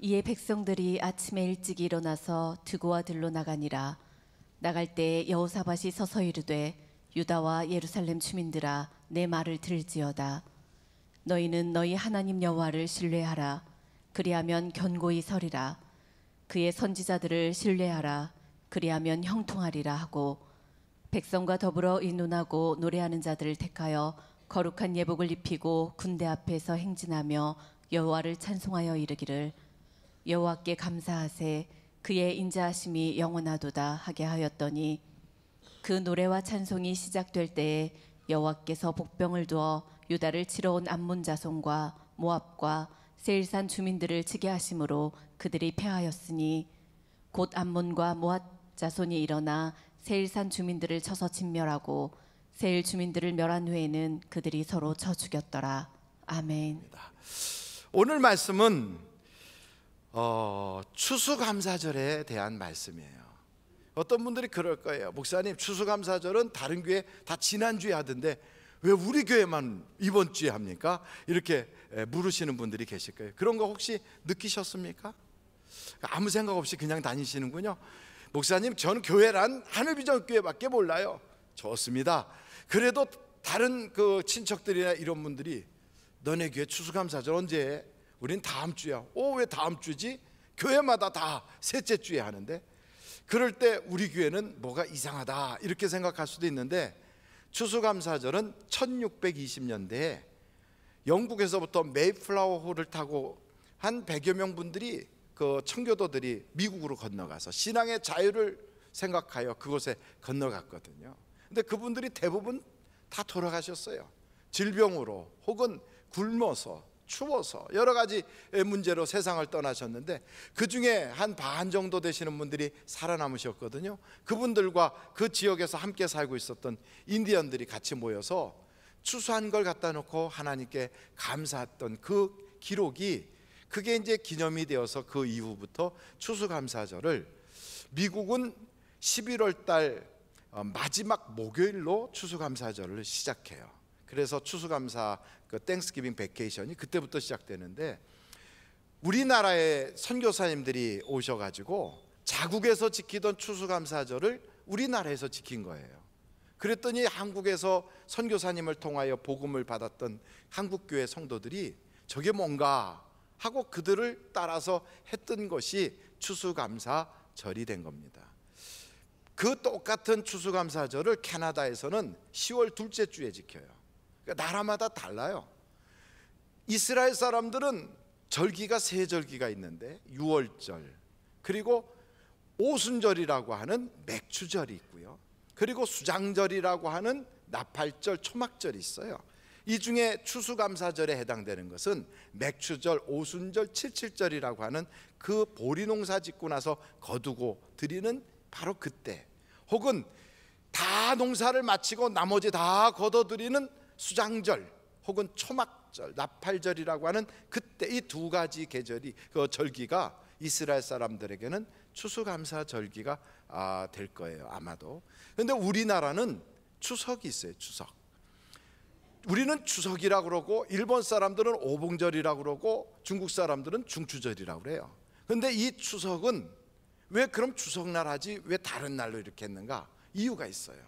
이에 백성들이 아침에 일찍 일어나서 드고와 들로 나가니라. 나갈 때 여호사밧이 서서 이르되 유다와 예루살렘 주민들아 내 말을 들을지어다. 너희는 너희 하나님 여호와를 신뢰하라. 그리하면 견고히 서리라. 그의 선지자들을 신뢰하라. 그리하면 형통하리라 하고 백성과 더불어 의논하고 노래하는 자들을 택하여 거룩한 예복을 입히고 군대 앞에서 행진하며 여호와를 찬송하여 이르기를 여호와께 감사하세 그의 인자하심이 영원하도다 하게 하였더니 그 노래와 찬송이 시작될 때에 여호와께서 복병을 두어 유다를 치러 온 암몬 자손과 모압과 세일산 주민들을 치게 하심으로 그들이 패하였으니 곧 암몬과 모압 자손이 일어나 세일산 주민들을 쳐서 진멸하고 세일 주민들을 멸한 후에는 그들이 서로 쳐 죽였더라. 아멘. 오늘 말씀은 추수감사절에 대한 말씀이에요. 어떤 분들이 그럴 거예요. 목사님, 추수감사절은 다른 교회 다 지난주에 하던데 왜 우리 교회만 이번 주에 합니까? 이렇게 물으시는 분들이 계실 거예요. 그런 거 혹시 느끼셨습니까? 아무 생각 없이 그냥 다니시는군요. 목사님, 저는 교회란 하늘비전교회밖에 몰라요. 좋습니다. 그래도 다른 그 친척들이나 이런 분들이 너네 교회 추수감사절 언제 해? 우린 다음 주야. 왜 다음 주지? 교회마다 다 셋째 주에 하는데. 그럴 때 우리 교회는 뭐가 이상하다 이렇게 생각할 수도 있는데, 추수감사절은 1620년대에 영국에서부터 메이플라워호를 타고 한 100여 명 분들이, 그 청교도들이 미국으로 건너가서 신앙의 자유를 생각하여 그곳에 건너갔거든요. 근데 그분들이 대부분 다 돌아가셨어요. 질병으로 혹은 굶어서 추워서 여러 가지 문제로 세상을 떠나셨는데, 그 중에 한 반 정도 되시는 분들이 살아남으셨거든요. 그분들과 그 지역에서 함께 살고 있었던 인디언들이 같이 모여서 추수한 걸 갖다 놓고 하나님께 감사했던 그 기록이, 그게 이제 기념이 되어서 그 이후부터 추수감사절을 미국은 11월 달 마지막 목요일로 추수감사절을 시작해요. 그래서 추수감사 그 땡스기빙 베케이션이 그때부터 시작되는데, 우리나라의 선교사님들이 오셔가지고 자국에서 지키던 추수감사절을 우리나라에서 지킨 거예요. 그랬더니 한국에서 선교사님을 통하여 복음을 받았던 한국교회 성도들이 저게 뭔가 하고 그들을 따라서 했던 것이 추수감사절이 된 겁니다. 그 똑같은 추수감사절을 캐나다에서는 10월 둘째 주에 지켜요. 그러니까 나라마다 달라요. 이스라엘 사람들은 절기가 세 절기가 있는데, 유월절, 그리고 오순절이라고 하는 맥추절이 있고요, 그리고 수장절이라고 하는 나팔절, 초막절이 있어요. 이 중에 추수감사절에 해당되는 것은 맥추절, 오순절, 칠칠절이라고 하는 그 보리농사 짓고 나서 거두고 드리는 바로 그때, 혹은 다 농사를 마치고 나머지 다 거둬들이는 수장절 혹은 초막절, 나팔절이라고 하는 그때, 이 두 가지 계절이, 그 절기가 이스라엘 사람들에게는 추수감사절기가 될 거예요, 아마도. 그런데 우리나라는 추석이 있어요. 추석. 우리는 추석이라고 그러고, 일본 사람들은 오봉절이라고 그러고, 중국 사람들은 중추절이라고 그래요. 그런데 이 추석은 왜 그럼 추석날 하지 왜 다른 날로 이렇게 했는가? 이유가 있어요.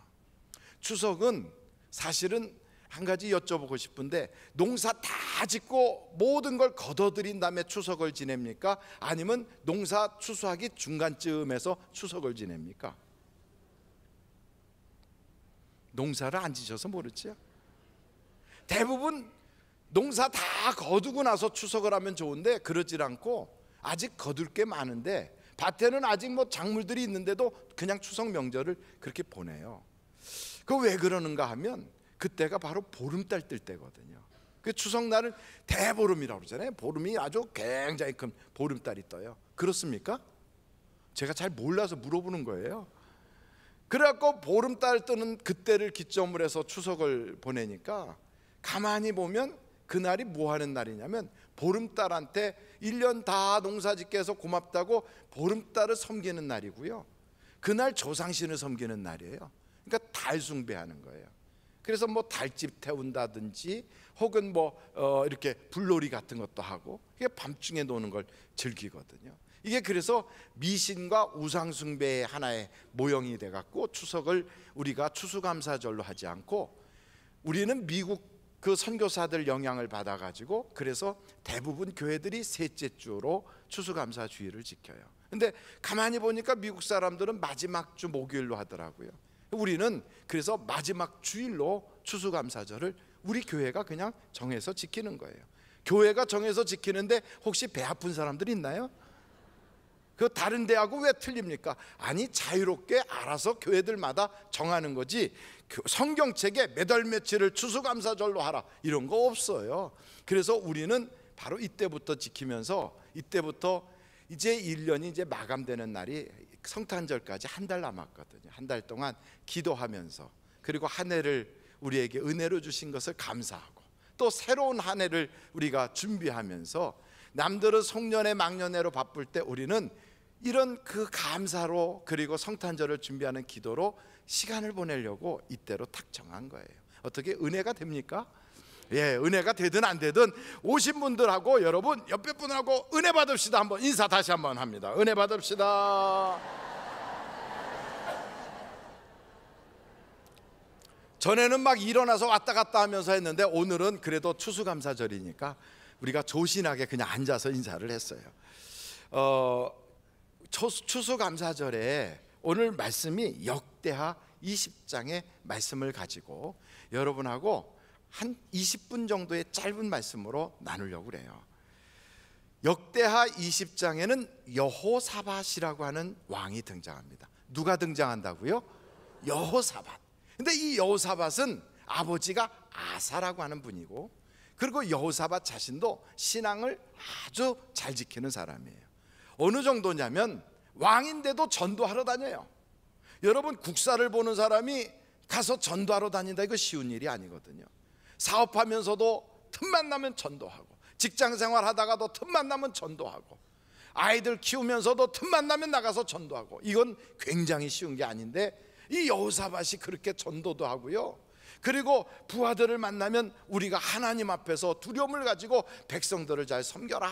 추석은 사실은 한 가지 여쭤보고 싶은데, 농사 다 짓고 모든 걸 거둬들인 다음에 추석을 지냅니까? 아니면 농사 추수하기 중간쯤에서 추석을 지냅니까? 농사를 안 지셔서 모르지요. 대부분 농사 다 거두고 나서 추석을 하면 좋은데, 그러질 않고 아직 거둘 게 많은데 밭에는 아직 뭐 작물들이 있는데도 그냥 추석 명절을 그렇게 보내요. 그 왜 그러는가 하면, 그때가 바로 보름달 뜰 때거든요. 그 추석날은 대보름이라고 그러잖아요. 보름이 아주 굉장히 큰 보름달이 떠요. 그렇습니까? 제가 잘 몰라서 물어보는 거예요. 그래갖고 보름달 뜨는 그때를 기점으로 해서 추석을 보내니까, 가만히 보면 그날이 뭐 하는 날이냐면, 보름달한테 1년 다 농사짓게 해서 고맙다고 보름달을 섬기는 날이고요, 그날 조상신을 섬기는 날이에요. 그러니까 달 숭배하는 거예요. 그래서 뭐 달집 태운다든지 혹은 뭐 이렇게 불놀이 같은 것도 하고, 이게 밤중에 노는 걸 즐기거든요. 이게 그래서 미신과 우상숭배의 하나의 모형이 돼 갖고 추석을 우리가 추수감사절로 하지 않고, 우리는 미국 그 선교사들 영향을 받아 가지고 그래서 대부분 교회들이 셋째 주로 추수감사주의를 지켜요. 근데 가만히 보니까 미국 사람들은 마지막 주 목요일로 하더라고요. 우리는 그래서 마지막 주일로 추수감사절을 우리 교회가 그냥 정해서 지키는 거예요. 교회가 정해서 지키는데 혹시 배 아픈 사람들 있나요? 그 다른 데하고 왜 틀립니까? 아니, 자유롭게 알아서 교회들마다 정하는 거지 성경책에 몇 월 며칠을 추수감사절로 하라 이런 거 없어요. 그래서 우리는 바로 이때부터 지키면서, 이때부터 이제 1년이 이제 마감되는 날이 성탄절까지 한 달 남았거든요. 한 달 동안 기도하면서, 그리고 한 해를 우리에게 은혜로 주신 것을 감사하고, 또 새로운 한 해를 우리가 준비하면서, 남들은 송년회 막년회로 바쁠 때 우리는 이런 그 감사로, 그리고 성탄절을 준비하는 기도로 시간을 보내려고 이때로 탁 정한 거예요. 어떻게 은혜가 됩니까? 예, 은혜가 되든 안 되든 오신 분들하고 여러분 옆에 분하고 은혜 받읍시다. 한번 인사 다시 한번 합니다. 은혜 받읍시다. 전에는 막 일어나서 왔다 갔다 하면서 했는데, 오늘은 그래도 추수감사절이니까 우리가 조신하게 그냥 앉아서 인사를 했어요. 추수감사절에 오늘 말씀이 역대하 20장의 말씀을 가지고 여러분하고 한 20분 정도의 짧은 말씀으로 나누려고 그래요. 역대하 20장에는 여호사밧이라고 하는 왕이 등장합니다. 누가 등장한다고요? 여호사밧. 근데 이 여호사밧은 아버지가 아사라고 하는 분이고, 그리고 여호사밧 자신도 신앙을 아주 잘 지키는 사람이에요. 어느 정도냐면 왕인데도 전도하러 다녀요. 여러분, 국사를 보는 사람이 가서 전도하러 다닌다, 이거 쉬운 일이 아니거든요. 사업하면서도 틈만 나면 전도하고, 직장생활 하다가도 틈만 나면 전도하고, 아이들 키우면서도 틈만 나면 나가서 전도하고, 이건 굉장히 쉬운 게 아닌데 이 여호사밧이 그렇게 전도도 하고요, 그리고 부하들을 만나면 우리가 하나님 앞에서 두려움을 가지고 백성들을 잘 섬겨라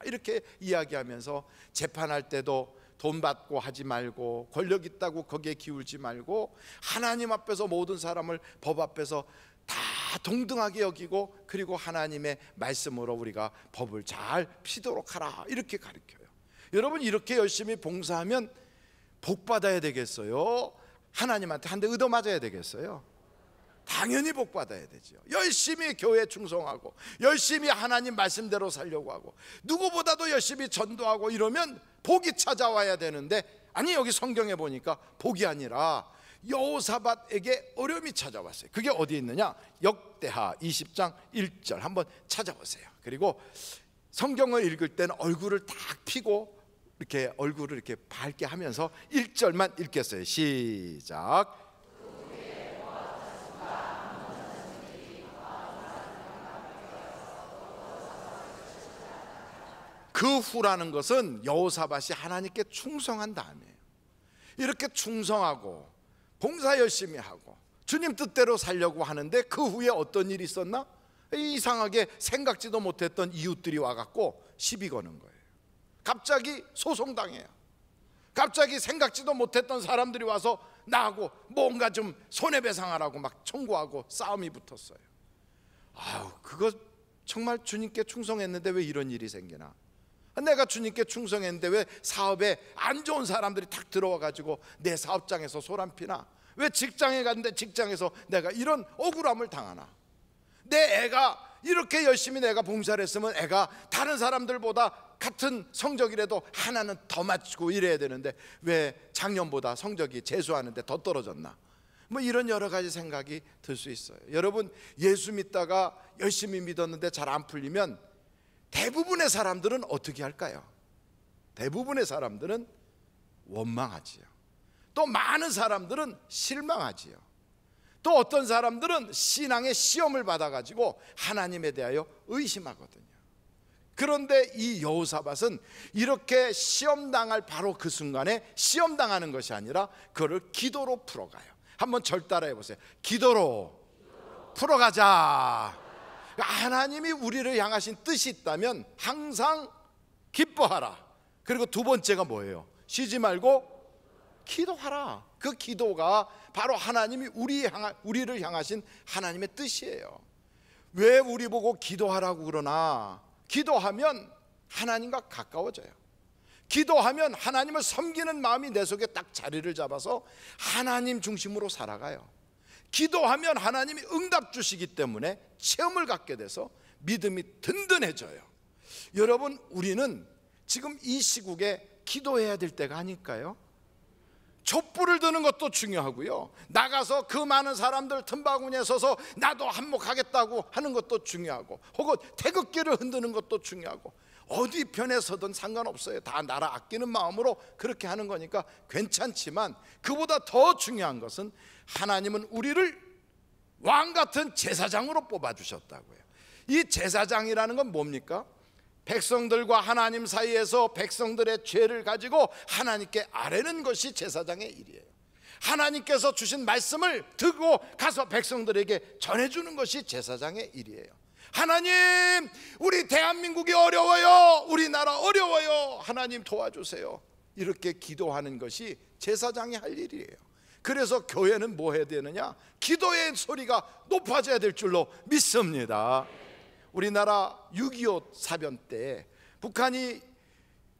이렇게 이야기하면서, 재판할 때도 돈 받고 하지 말고, 권력 있다고 거기에 기울지 말고, 하나님 앞에서 모든 사람을 법 앞에서 다 동등하게 여기고, 그리고 하나님의 말씀으로 우리가 법을 잘 피도록 하라 이렇게 가르쳐요. 여러분, 이렇게 열심히 봉사하면 복 받아야 되겠어요? 하나님한테 한 대 얻어 맞아야 되겠어요? 당연히 복 받아야 되죠. 열심히 교회 충성하고, 열심히 하나님 말씀대로 살려고 하고, 누구보다도 열심히 전도하고 이러면 복이 찾아와야 되는데, 아니, 여기 성경에 보니까 복이 아니라 여호사밧에게 어려움이 찾아왔어요. 그게 어디 있느냐? 역대하 20장 1절 한번 찾아보세요. 그리고 성경을 읽을 때는 얼굴을 딱 피고 이렇게 얼굴을 이렇게 밝게 하면서 1절만 읽겠어요. 시작. 그 후라는 것은 여호사밧이 하나님께 충성한 다음이에요. 이렇게 충성하고 봉사 열심히 하고 주님 뜻대로 살려고 하는데, 그 후에 어떤 일이 있었나? 이상하게 생각지도 못했던 이웃들이 와갖고 시비 거는 거예요. 갑자기 소송당해요. 갑자기 생각지도 못했던 사람들이 와서 나하고 뭔가 좀 손해배상하라고 막 청구하고 싸움이 붙었어요. 아우, 그거 정말 주님께 충성했는데 왜 이런 일이 생기나? 내가 주님께 충성했는데 왜 사업에 안 좋은 사람들이 탁 들어와가지고 내 사업장에서 소란피나? 왜 직장에 갔는데 직장에서 내가 이런 억울함을 당하나? 내 애가 이렇게 열심히 내가 봉사를 했으면 애가 다른 사람들보다 같은 성적이라도 하나는 더 맞추고 이래야 되는데 왜 작년보다 성적이 재수하는데 더 떨어졌나? 뭐 이런 여러 가지 생각이 들 수 있어요. 여러분, 예수 믿다가 열심히 믿었는데 잘 안 풀리면 대부분의 사람들은 어떻게 할까요? 대부분의 사람들은 원망하지요. 또 많은 사람들은 실망하지요. 또 어떤 사람들은 신앙의 시험을 받아가지고 하나님에 대하여 의심하거든요. 그런데 이 여호사밧은 이렇게 시험당할 바로 그 순간에 시험당하는 것이 아니라 그거를 기도로 풀어가요. 한번 절 따라해 보세요. 기도로 풀어가자. 하나님이 우리를 향하신 뜻이 있다면 항상 기뻐하라. 그리고 두 번째가 뭐예요? 쉬지 말고 기도하라. 그 기도가 바로 하나님이 우리를 향하신 하나님의 뜻이에요. 왜 우리 보고 기도하라고 그러나? 기도하면 하나님과 가까워져요. 기도하면 하나님을 섬기는 마음이 내 속에 딱 자리를 잡아서 하나님 중심으로 살아가요. 기도하면 하나님이 응답 주시기 때문에 체험을 갖게 돼서 믿음이 든든해져요. 여러분, 우리는 지금 이 시국에 기도해야 될 때가 아닐까요? 촛불을 드는 것도 중요하고요, 나가서 그 많은 사람들 틈바구니에 서서 나도 한몫하겠다고 하는 것도 중요하고, 혹은 태극기를 흔드는 것도 중요하고, 어디 편에 서든 상관없어요. 다 나라 아끼는 마음으로 그렇게 하는 거니까 괜찮지만, 그보다 더 중요한 것은 하나님은 우리를 왕같은 제사장으로 뽑아주셨다고요. 이 제사장이라는 건 뭡니까? 백성들과 하나님 사이에서 백성들의 죄를 가지고 하나님께 아뢰는 것이 제사장의 일이에요. 하나님께서 주신 말씀을 듣고 가서 백성들에게 전해주는 것이 제사장의 일이에요. 하나님, 우리 대한민국이 어려워요. 우리나라 어려워요. 하나님 도와주세요. 이렇게 기도하는 것이 제사장이 할 일이에요. 그래서 교회는 뭐 해야 되느냐? 기도의 소리가 높아져야 될 줄로 믿습니다. 우리나라 6.25 사변 때 북한이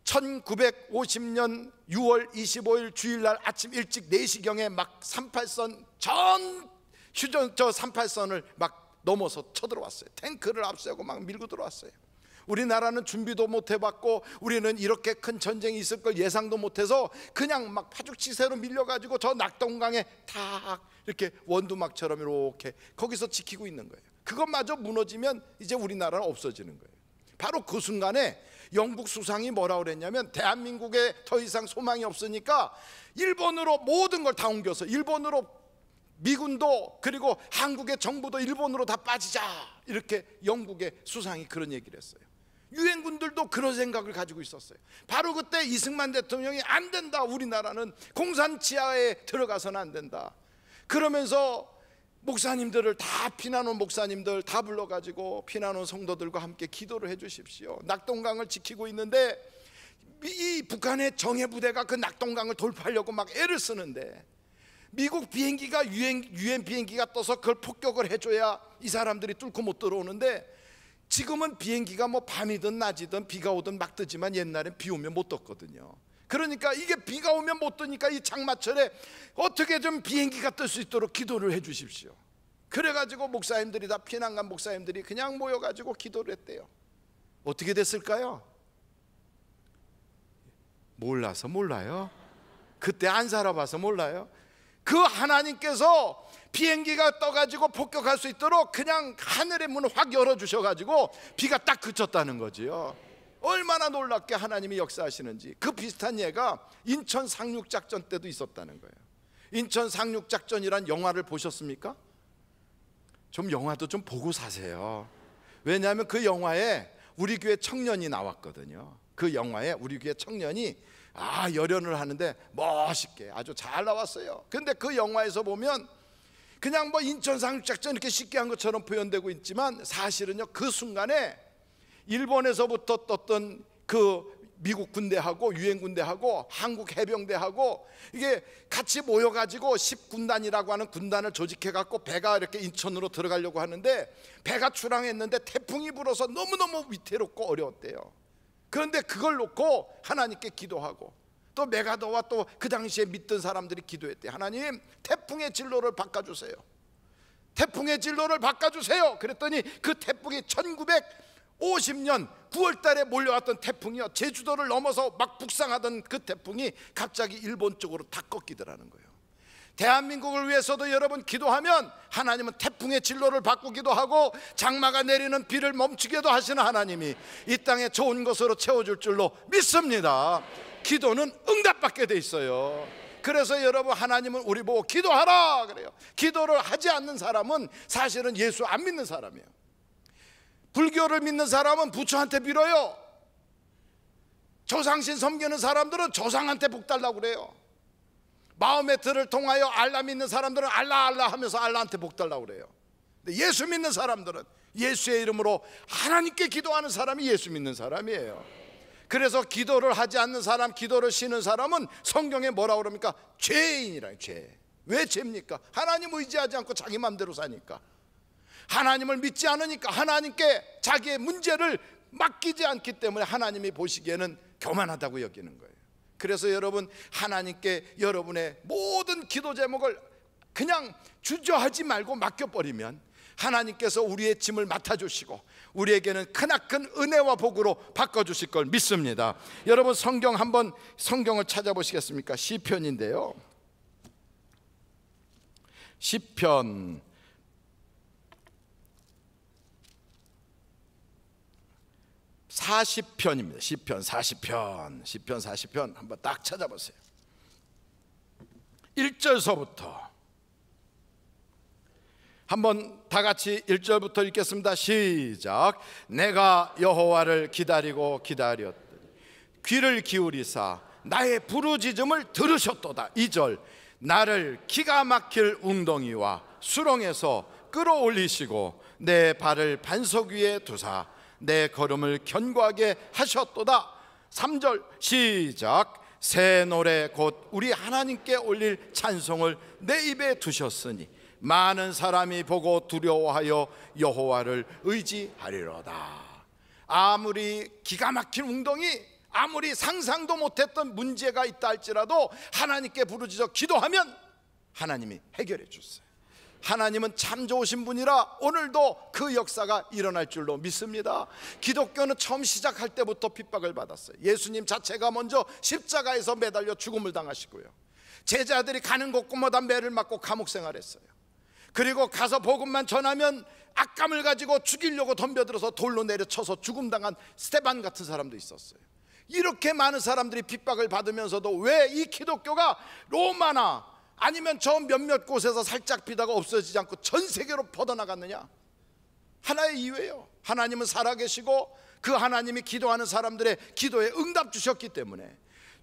1950년 6월 25일 주일날 아침 일찍 4시경에 막 38선 전 휴전 38선을 막 넘어서 쳐들어왔어요. 탱크를 앞세우고 막 밀고 들어왔어요. 우리나라는 준비도 못 해봤고, 우리는 이렇게 큰 전쟁이 있을 걸 예상도 못해서 그냥 막 파죽지세로 밀려가지고 저 낙동강에 탁 이렇게 원두막처럼 이렇게 거기서 지키고 있는 거예요. 그것마저 무너지면 이제 우리나라는 없어지는 거예요. 바로 그 순간에 영국 수상이 뭐라 그랬냐면, 대한민국에 더 이상 소망이 없으니까 일본으로 모든 걸 다 옮겨서, 일본으로 미군도 그리고 한국의 정부도 일본으로 다 빠지자, 이렇게 영국의 수상이 그런 얘기를 했어요. 유엔군들도 그런 생각을 가지고 있었어요. 바로 그때 이승만 대통령이 안 된다, 우리나라는 공산 지하에 들어가서는 안 된다, 그러면서 목사님들을 다, 피난온 목사님들 다 불러가지고 피난온 성도들과 함께 기도를 해 주십시오. 낙동강을 지키고 있는데 이 북한의 정예부대가 그 낙동강을 돌파하려고 막 애를 쓰는데, 미국 비행기가 유엔 비행기가 떠서 그걸 폭격을 해줘야 이 사람들이 뚫고 못 들어오는데, 지금은 비행기가 뭐 밤이든 낮이든 비가 오든 막 뜨지만 옛날엔 비 오면 못 떴거든요. 그러니까 이게 비가 오면 못 뜨니까 이 장마철에 어떻게 좀 비행기가 뜰 수 있도록 기도를 해 주십시오. 그래가지고 목사님들이 다, 피난간 목사님들이 그냥 모여가지고 기도를 했대요. 어떻게 됐을까요? 몰라서 몰라요. 그때 안 살아봐서 몰라요. 그 하나님께서 비행기가 떠가지고 폭격할 수 있도록 그냥 하늘의 문을 확 열어주셔가지고 비가 딱 그쳤다는 거지요. 얼마나 놀랍게 하나님이 역사하시는지. 그 비슷한 예가 인천 상륙작전 때도 있었다는 거예요. 인천 상륙작전이란 영화를 보셨습니까? 좀 영화도 좀 보고 사세요. 왜냐하면 그 영화에 우리 교회 청년이 나왔거든요. 그 영화에 우리 교회 청년이 열연을 하는데 멋있게 아주 잘 나왔어요. 근데 그 영화에서 보면 그냥 뭐 인천 상륙작전 이렇게 쉽게 한 것처럼 표현되고 있지만, 사실은요, 그 순간에 일본에서부터 떴던 그 미국 군대하고 유엔 군대하고 한국 해병대하고 이게 같이 모여가지고 10군단이라고 하는 군단을 조직해갖고 배가 이렇게 인천으로 들어가려고 하는데, 배가 출항했는데 태풍이 불어서 너무너무 위태롭고 어려웠대요. 그런데 그걸 놓고 하나님께 기도하고, 또 메가더와 또 그 당시에 믿던 사람들이 기도했대. 하나님, 태풍의 진로를 바꿔주세요. 태풍의 진로를 바꿔주세요. 그랬더니 그 태풍이 1950년 9월 달에 몰려왔던 태풍이요, 제주도를 넘어서 막 북상하던 그 태풍이 갑자기 일본 쪽으로 다 꺾이더라는 거예요. 대한민국을 위해서도 여러분 기도하면 하나님은 태풍의 진로를 바꾸기도 하고, 장마가 내리는 비를 멈추기도 하시는 하나님이 이 땅에 좋은 것으로 채워줄 줄로 믿습니다. 기도는 응답받게 돼 있어요. 그래서 여러분, 하나님은 우리 보고 기도하라 그래요. 기도를 하지 않는 사람은 사실은 예수 안 믿는 사람이에요. 불교를 믿는 사람은 부처한테 빌어요. 조상신 섬기는 사람들은 조상한테 복 달라고 그래요. 마음의 틀을 통하여 알라 믿는 사람들은 알라 알라 하면서 알라한테 복 달라고 그래요. 근데 예수 믿는 사람들은 예수의 이름으로 하나님께 기도하는 사람이 예수 믿는 사람이에요. 그래서 기도를 하지 않는 사람, 기도를 쉬는 사람은 성경에 뭐라고 그럽니까? 죄인이라. 죄. 왜 죄입니까? 하나님 의지하지 않고 자기 마음대로 사니까, 하나님을 믿지 않으니까, 하나님께 자기의 문제를 맡기지 않기 때문에 하나님이 보시기에는 교만하다고 여기는 거예요. 그래서 여러분, 하나님께 여러분의 모든 기도 제목을 그냥 주저하지 말고 맡겨버리면 하나님께서 우리의 짐을 맡아주시고 우리에게는 크나큰 은혜와 복으로 바꿔주실 걸 믿습니다. 여러분, 성경을 찾아보시겠습니까? 시편인데요, 시편 40편입니다. 시편 40편 한번 딱 찾아보세요. 1절서부터 한번 다 같이 1절부터 읽겠습니다. 시작. 내가 여호와를 기다리고 기다렸더니 귀를 기울이사 나의 부르짖음을 들으셨도다. 2절. 나를 기가 막힐 웅덩이와 수렁에서 끌어올리시고 내 발을 반석 위에 두사 내 걸음을 견고하게 하셨도다. 3절 시작. 새 노래 곧 우리 하나님께 올릴 찬송을 내 입에 두셨으니 많은 사람이 보고 두려워하여 여호와를 의지하리로다. 아무리 기가 막힌 웅덩이, 아무리 상상도 못했던 문제가 있다 할지라도 하나님께 부르짖어 기도하면 하나님이 해결해 주세요. 하나님은 참 좋으신 분이라 오늘도 그 역사가 일어날 줄로 믿습니다. 기독교는 처음 시작할 때부터 핍박을 받았어요. 예수님 자체가 먼저 십자가에서 매달려 죽음을 당하시고요, 제자들이 가는 곳곳마다 매를 맞고 감옥 생활했어요. 그리고 가서 복음만 전하면 악감을 가지고 죽이려고 덤벼들어서 돌로 내려쳐서 죽음당한 스테반 같은 사람도 있었어요. 이렇게 많은 사람들이 핍박을 받으면서도 왜 이 기독교가 로마나 아니면 저 몇몇 곳에서 살짝 비다가 없어지지 않고 전 세계로 뻗어나갔느냐? 하나의 이유예요. 하나님은 살아계시고 그 하나님이 기도하는 사람들의 기도에 응답 주셨기 때문에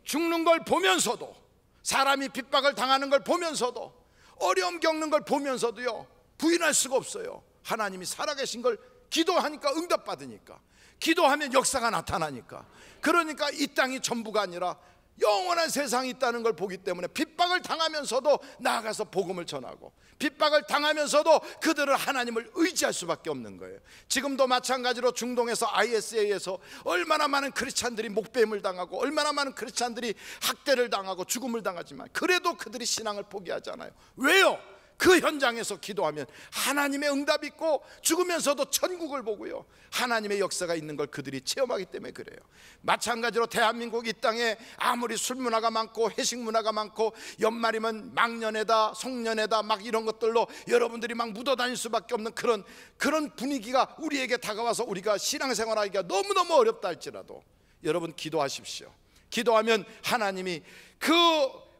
죽는 걸 보면서도, 사람이 핍박을 당하는 걸 보면서도, 어려움 겪는 걸 보면서도요, 부인할 수가 없어요. 하나님이 살아계신 걸 기도하니까 응답받으니까, 기도하면 역사가 나타나니까. 그러니까 이 땅이 전부가 아니라 영원한 세상이 있다는 걸 보기 때문에 핍박을 당하면서도 나아가서 복음을 전하고, 핍박을 당하면서도 그들은 하나님을 의지할 수밖에 없는 거예요. 지금도 마찬가지로 중동에서 ISA에서 얼마나 많은 크리스찬들이 목배임을 당하고 얼마나 많은 크리스찬들이 학대를 당하고 죽음을 당하지만 그래도 그들이 신앙을 포기하잖아요. 왜요? 그 현장에서 기도하면 하나님의 응답이 있고 죽으면서도 천국을 보고요, 하나님의 역사가 있는 걸 그들이 체험하기 때문에 그래요. 마찬가지로 대한민국 이 땅에 아무리 술 문화가 많고 회식 문화가 많고 연말이면 망년회다 송년회다 막 이런 것들로 여러분들이 막 묻어다닐 수밖에 없는 그런 분위기가 우리에게 다가와서 우리가 신앙생활하기가 너무너무 어렵다 할지라도 여러분 기도하십시오. 기도하면 하나님이 그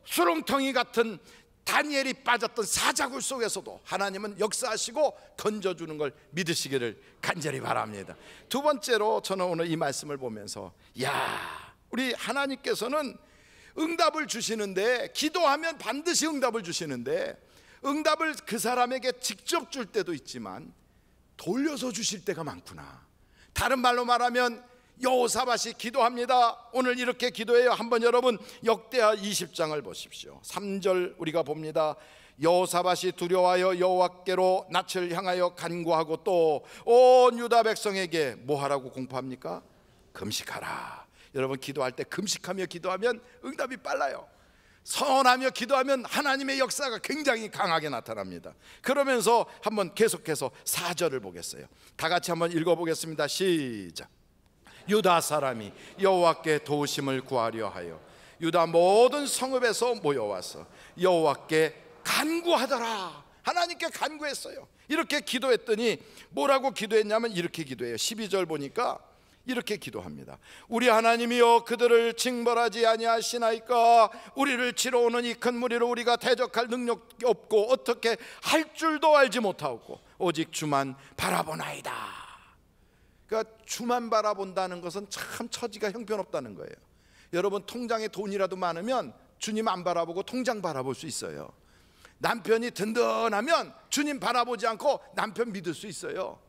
수렁텅이 같은 다니엘이 빠졌던 사자굴 속에서도 하나님은 역사하시고 건져주는 걸 믿으시기를 간절히 바랍니다. 두 번째로 저는 오늘 이 말씀을 보면서, 우리 하나님께서는 응답을 주시는데, 기도하면 반드시 응답을 주시는데, 응답을 그 사람에게 직접 줄 때도 있지만 돌려서 주실 때가 많구나. 다른 말로 말하면 여호사밧이 기도합니다. 오늘 이렇게 기도해요. 한번 여러분 역대하 20장을 보십시오. 3절 우리가 봅니다. 여호사밧이 두려워하여 여호와께로 낯을 향하여 간구하고 또 온 유다 백성에게 뭐 하라고 공포합니까? 금식하라. 여러분, 기도할 때 금식하며 기도하면 응답이 빨라요. 선하며 기도하면 하나님의 역사가 굉장히 강하게 나타납니다. 그러면서 한번 계속해서 4절을 보겠어요. 다 같이 한번 읽어보겠습니다. 시작. 유다 사람이 여호와께 도우심을 구하려 하여 유다 모든 성읍에서 모여와서 여호와께 간구하더라. 하나님께 간구했어요. 이렇게 기도했더니 뭐라고 기도했냐면 이렇게 기도해요. 12절 보니까 이렇게 기도합니다. 우리 하나님이여, 그들을 징벌하지 아니하시나이까? 우리를 치러 오는 이 큰 무리를 우리가 대적할 능력이 없고 어떻게 할 줄도 알지 못하고 오직 주만 바라보나이다. 그러니까 주만 바라본다는 것은 참 처지가 형편없다는 거예요. 여러분, 통장에 돈이라도 많으면 주님 안 바라보고 통장 바라볼 수 있어요. 남편이 든든하면 주님 바라보지 않고 남편 믿을 수 있어요.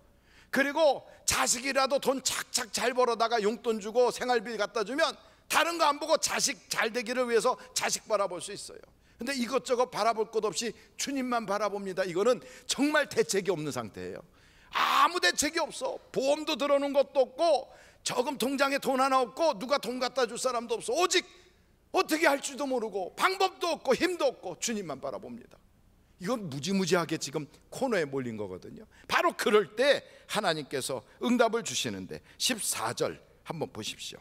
그리고 자식이라도 돈 착착 잘 벌어다가 용돈 주고 생활비 갖다 주면 다른 거 안 보고 자식 잘 되기를 위해서 자식 바라볼 수 있어요. 근데 이것저것 바라볼 것 없이 주님만 바라봅니다. 이거는 정말 대책이 없는 상태예요. 아무 대책이 없어. 보험도 들어놓은 것도 없고 저금 통장에 돈 하나 없고 누가 돈 갖다 줄 사람도 없어. 오직 어떻게 할지도 모르고 방법도 없고 힘도 없고 주님만 바라봅니다. 이건 무지무지하게 지금 코너에 몰린 거거든요. 바로 그럴 때 하나님께서 응답을 주시는데 14절 한번 보십시오.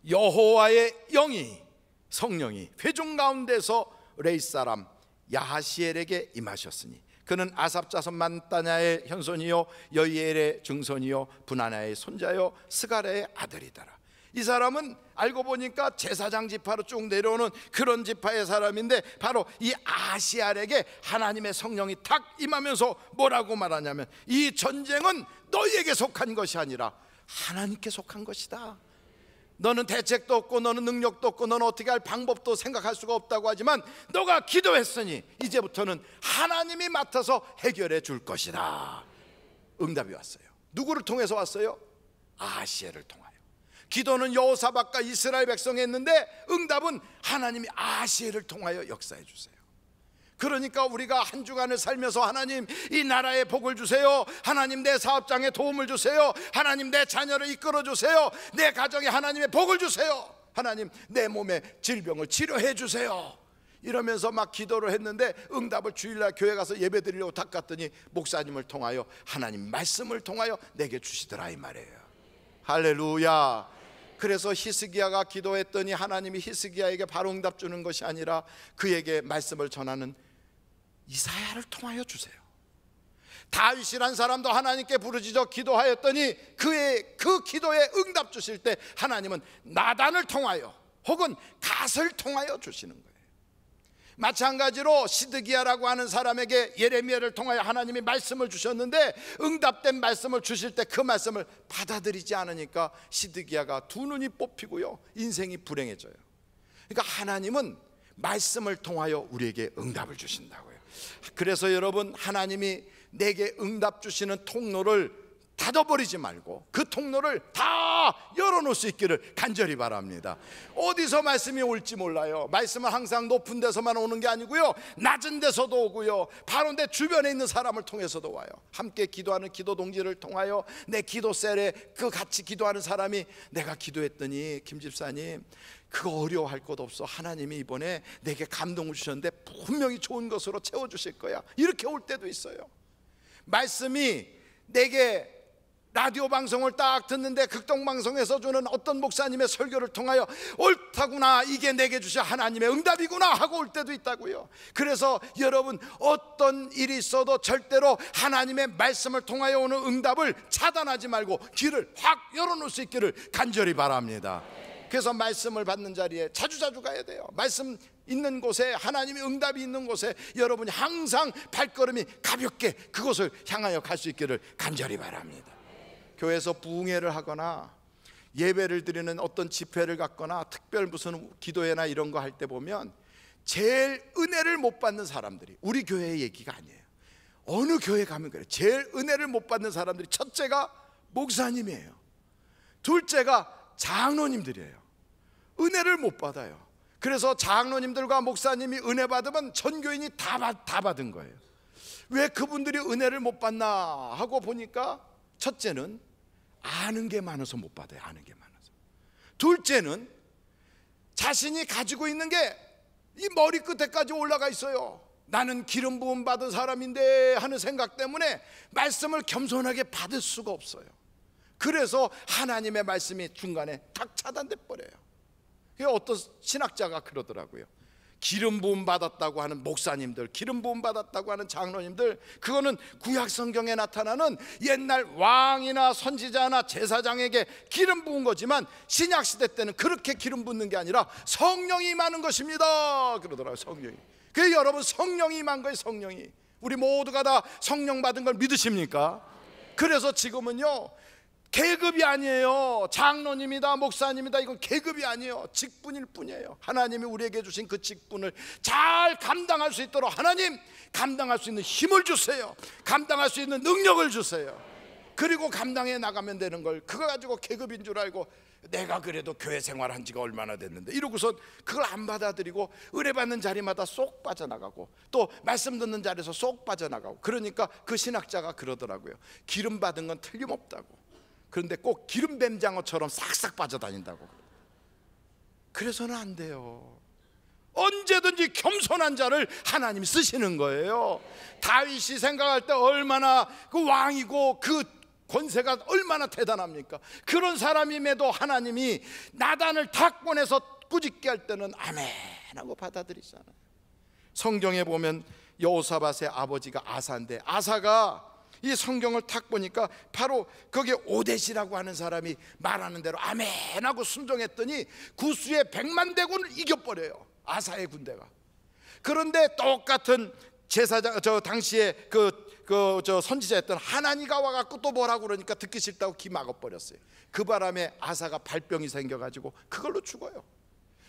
여호와의 영이, 성령이 회중 가운데서 레이 사람 야하시엘에게 임하셨으니 그는 아삽 자손 만다냐의 현손이요 여이엘의 증손이요 분하나의 손자요 스가랴의 아들이더라. 이 사람은 알고 보니까 제사장 지파로 쭉 내려오는 그런 지파의 사람인데 바로 이 아시알에게 하나님의 성령이 탁 임하면서 뭐라고 말하냐면 이 전쟁은 너희에게 속한 것이 아니라 하나님께 속한 것이다. 너는 대책도 없고 너는 능력도 없고 너는 어떻게 할 방법도 생각할 수가 없다고 하지만 너가 기도했으니 이제부터는 하나님이 맡아서 해결해 줄 것이다. 응답이 왔어요. 누구를 통해서 왔어요? 아시엘을 통하여. 기도는 여호사밧과 이스라엘 백성이 했는데 응답은 하나님이 아시엘을 통하여 역사해 주세요. 그러니까 우리가 한 주간을 살면서 하나님 이 나라에 복을 주세요, 하나님 내 사업장에 도움을 주세요, 하나님 내 자녀를 이끌어 주세요, 내 가정에 하나님의 복을 주세요, 하나님 내 몸의 질병을 치료해 주세요, 이러면서 막 기도를 했는데 응답을 주일날 교회 가서 예배 드리려고 탁 갔더니 목사님을 통하여 하나님 말씀을 통하여 내게 주시더라 이 말이에요. 할렐루야. 그래서 히스기야가 기도했더니 하나님이 히스기야에게 바로 응답 주는 것이 아니라 그에게 말씀을 전하는 이사야를 통하여 주세요. 다윗이란 사람도 하나님께 부르짖어 기도하였더니 그의 그 기도에 응답 주실 때 하나님은 나단을 통하여 혹은 갓을 통하여 주시는 거예요. 마찬가지로 시드기야라고 하는 사람에게 예레미야를 통하여 하나님이 말씀을 주셨는데 응답된 말씀을 주실 때 그 말씀을 받아들이지 않으니까 시드기야가 두 눈이 뽑히고요 인생이 불행해져요. 그러니까 하나님은 말씀을 통하여 우리에게 응답을 주신다고요. 그래서 여러분, 하나님이 내게 응답 주시는 통로를 닫아버리지 말고 그 통로를 다 열어놓을 수 있기를 간절히 바랍니다. 어디서 말씀이 올지 몰라요. 말씀은 항상 높은 데서만 오는 게 아니고요 낮은 데서도 오고요 바로 내 주변에 있는 사람을 통해서도 와요. 함께 기도하는 기도 동지를 통하여 내 기도셀에 그 같이 기도하는 사람이 내가 기도했더니 김 집사님 그거 어려워할 것 없어, 하나님이 이번에 내게 감동을 주셨는데 분명히 좋은 것으로 채워주실 거야, 이렇게 올 때도 있어요. 말씀이 내게 라디오 방송을 딱 듣는데 극동방송에서 주는 어떤 목사님의 설교를 통하여 옳다구나, 이게 내게 주신 하나님의 응답이구나 하고 올 때도 있다고요. 그래서 여러분, 어떤 일이 있어도 절대로 하나님의 말씀을 통하여 오는 응답을 차단하지 말고 길을 확 열어놓을 수 있기를 간절히 바랍니다. 그래서 말씀을 받는 자리에 자주자주 가야 돼요. 말씀 있는 곳에, 하나님의 응답이 있는 곳에 여러분이 항상 발걸음이 가볍게 그곳을 향하여 갈 수 있기를 간절히 바랍니다. 교회에서 부흥회를 하거나 예배를 드리는 어떤 집회를 갖거나 특별 무슨 기도회나 이런 거 할 때 보면 제일 은혜를 못 받는 사람들이 우리 교회의 얘기가 아니에요. 어느 교회 가면 그래요. 제일 은혜를 못 받는 사람들이 첫째가 목사님이에요. 둘째가 장로님들이에요. 은혜를 못 받아요. 그래서 장로님들과 목사님이 은혜 받으면 전교인이 다 받은 거예요. 왜 그분들이 은혜를 못 받나 하고 보니까 첫째는 아는 게 많아서 못 받아요. 아는 게 많아서. 둘째는 자신이 가지고 있는 게 이 머리끝에까지 올라가 있어요. 나는 기름 부음 받은 사람인데 하는 생각 때문에 말씀을 겸손하게 받을 수가 없어요. 그래서 하나님의 말씀이 중간에 탁 차단돼 버려요. 어떤 신학자가 그러더라고요. 기름 부음 받았다고 하는 목사님들, 기름 부음 받았다고 하는 장로님들, 그거는 구약 성경에 나타나는 옛날 왕이나 선지자나 제사장에게 기름 부은 거지만 신약 시대 때는 그렇게 기름 붓는 게 아니라 성령이 임하는 것입니다 그러더라고요. 성령이. 그래서 여러분, 성령이 임한 거예요. 성령이. 우리 모두가 다 성령 받은 걸 믿으십니까? 그래서 지금은요 계급이 아니에요. 장로님이다, 목사님이다, 이건 계급이 아니에요. 직분일 뿐이에요. 하나님이 우리에게 주신 그 직분을 잘 감당할 수 있도록 하나님 감당할 수 있는 힘을 주세요. 감당할 수 있는 능력을 주세요. 그리고 감당해 나가면 되는 걸 그거 가지고 계급인 줄 알고 내가 그래도 교회 생활한 지가 얼마나 됐는데 이러고선 그걸 안 받아들이고 은혜 받는 자리마다 쏙 빠져나가고 또 말씀 듣는 자리에서 쏙 빠져나가고, 그러니까 그 신학자가 그러더라고요. 기름 받은 건 틀림없다고. 그런데 꼭 기름 뱀장어처럼 싹싹 빠져다닌다고. 그래서는 안 돼요. 언제든지 겸손한 자를 하나님이 쓰시는 거예요. 다윗이 생각할 때 얼마나 그 왕이고 그 권세가 얼마나 대단합니까? 그런 사람임에도 하나님이 나단을 탁 보내서 꾸짖게 할 때는 아멘 하고 받아들이잖아요. 성경에 보면 여호사밧의 아버지가 아사인데, 아사가 이 성경을 탁 보니까 바로 거기에 오뎃이라고 하는 사람이 말하는 대로 아멘 하고 순종했더니 구스의 100만 대군을 이겨버려요, 아사의 군대가. 그런데 똑같은 제사장, 저 당시에 저 선지자였던 하나니가 와갖고 또 뭐라고 그러니까 듣기 싫다고 귀 막아버렸어요. 그 바람에 아사가 발병이 생겨가지고 그걸로 죽어요.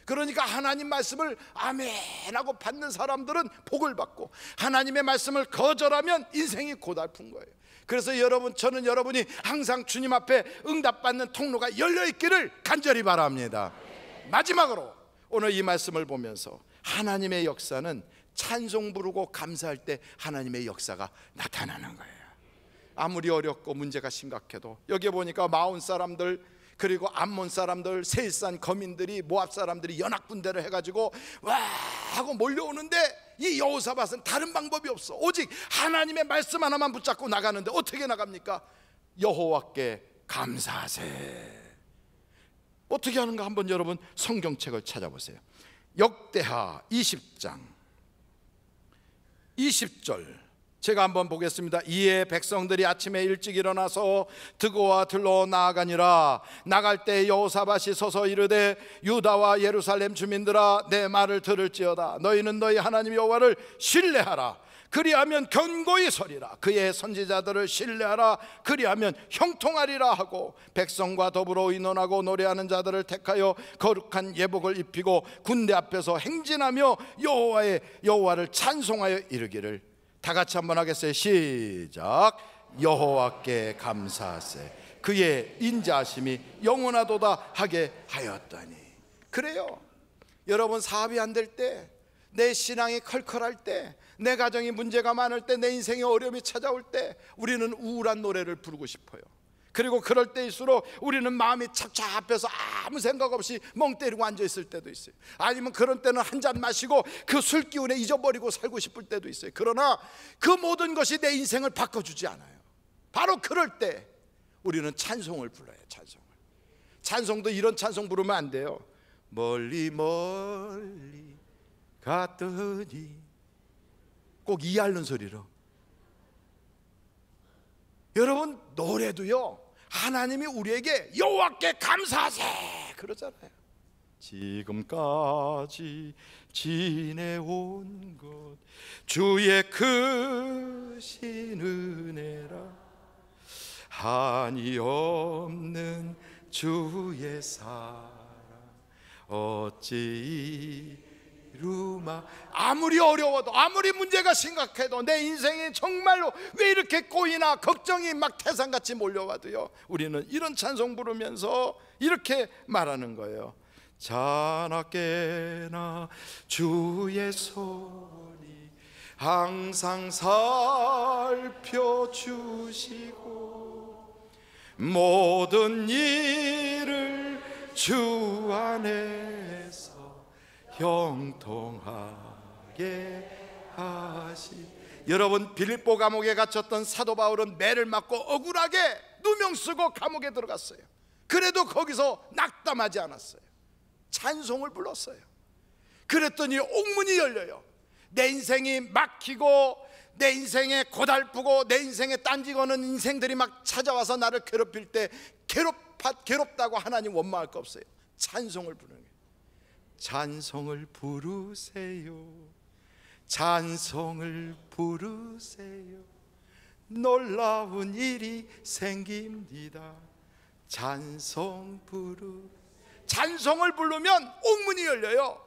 그러니까 하나님 말씀을 아멘 하고 받는 사람들은 복을 받고, 하나님의 말씀을 거절하면 인생이 고달픈 거예요. 그래서 저는 여러분이 항상 주님 앞에 응답받는 통로가 열려있기를 간절히 바랍니다. 마지막으로 오늘 이 말씀을 보면서 하나님의 역사는 찬송 부르고 감사할 때 하나님의 역사가 나타나는 거예요. 아무리 어렵고 문제가 심각해도 여기 보니까 마온 사람들, 그리고 암몬 사람들, 세일산 거민들이, 모압 사람들이 연합군대를 해가지고 와 하고 몰려오는데 이 여호사밧은 다른 방법이 없어. 오직 하나님의 말씀 하나만 붙잡고 나가는데 어떻게 나갑니까? 여호와께 감사하세. 어떻게 하는가 한번 여러분 성경책을 찾아보세요. 역대하 20장 20절 제가 한번 보겠습니다. 이에 백성들이 아침에 일찍 일어나서 드고와 들로 나아가니라. 나갈 때 여호사밧이 서서 이르되 유다와 예루살렘 주민들아 내 말을 들을지어다. 너희는 너희 하나님 여호와를 신뢰하라. 그리하면 견고히 서리라. 그의 선지자들을 신뢰하라. 그리하면 형통하리라 하고, 백성과 더불어 의논하고 노래하는 자들을 택하여 거룩한 예복을 입히고 군대 앞에서 행진하며 여호와를 찬송하여 이르기를. 다 같이 한번 하겠어요. 시작. 여호와께 감사하세. 그의 인자하심이 영원하도다 하게 하였더니. 그래요. 여러분 사업이 안 될 때, 내 신앙이 컬컬할 때, 내 가정이 문제가 많을 때, 내 인생에 어려움이 찾아올 때 우리는 우울한 노래를 부르고 싶어요. 그리고 그럴 때일수록 우리는 마음이 착잡해서 아무 생각 없이 멍 때리고 앉아있을 때도 있어요. 아니면 그런 때는 한 잔 마시고 그 술 기운에 잊어버리고 살고 싶을 때도 있어요. 그러나 그 모든 것이 내 인생을 바꿔주지 않아요. 바로 그럴 때 우리는 찬송을 불러요. 찬송도 이런 찬송 부르면 안 돼요. 멀리 멀리 갔더니, 꼭 이 앓는 소리로. 여러분 노래도요, 하나님이 우리에게 여호와께 감사하세 그러잖아요. 지금까지 지내온 것 주의 크신 은혜라. 한이 없는 주의 사랑 어찌 이루마. 아무리 어려워도, 아무리 문제가 심각해도, 내 인생이 정말로 왜 이렇게 꼬이나 걱정이 막 태산같이 몰려와도요, 우리는 이런 찬송 부르면서 이렇게 말하는 거예요. 자나깨나 주의 손이 항상 살펴주시고 모든 일을 주 안에서 형통하게 하시. 여러분 빌립보 감옥에 갇혔던 사도 바울은 매를 맞고 억울하게 누명 쓰고 감옥에 들어갔어요. 그래도 거기서 낙담하지 않았어요. 찬송을 불렀어요. 그랬더니 옥문이 열려요. 내 인생이 막히고 내 인생에 고달프고 내 인생에 딴지 거는 인생들이 막 찾아와서 나를 괴롭힐 때 괴롭다고 하나님 원망할 거 없어요. 찬송을 부르는 거예요. 찬송을 부르세요. 찬송을 부르세요. 놀라운 일이 생깁니다. 찬송 부르. 찬송을 부르면 옥문이 열려요.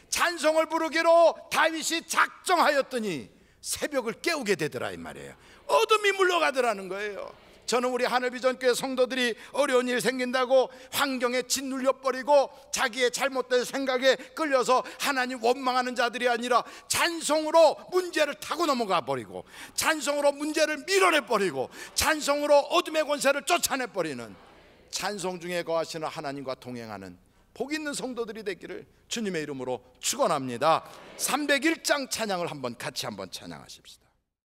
찬송을 부르기로 다윗이 작정하였더니 새벽을 깨우게 되더라 이 말이에요. 어둠이 물러가더라는 거예요. 저는 우리 하늘비전교회 성도들이 어려운 일 생긴다고 환경에 짓눌려 버리고 자기의 잘못된 생각에 끌려서 하나님 원망하는 자들이 아니라 찬송으로 문제를 타고 넘어가 버리고, 찬송으로 문제를 밀어내 버리고, 찬송으로 어둠의 권세를 쫓아내 버리는, 찬송 중에 거하시는 하나님과 동행하는 복 있는 성도들이 되기를 주님의 이름으로 축원합니다. 301장 찬양을 같이 한번 찬양하십시다.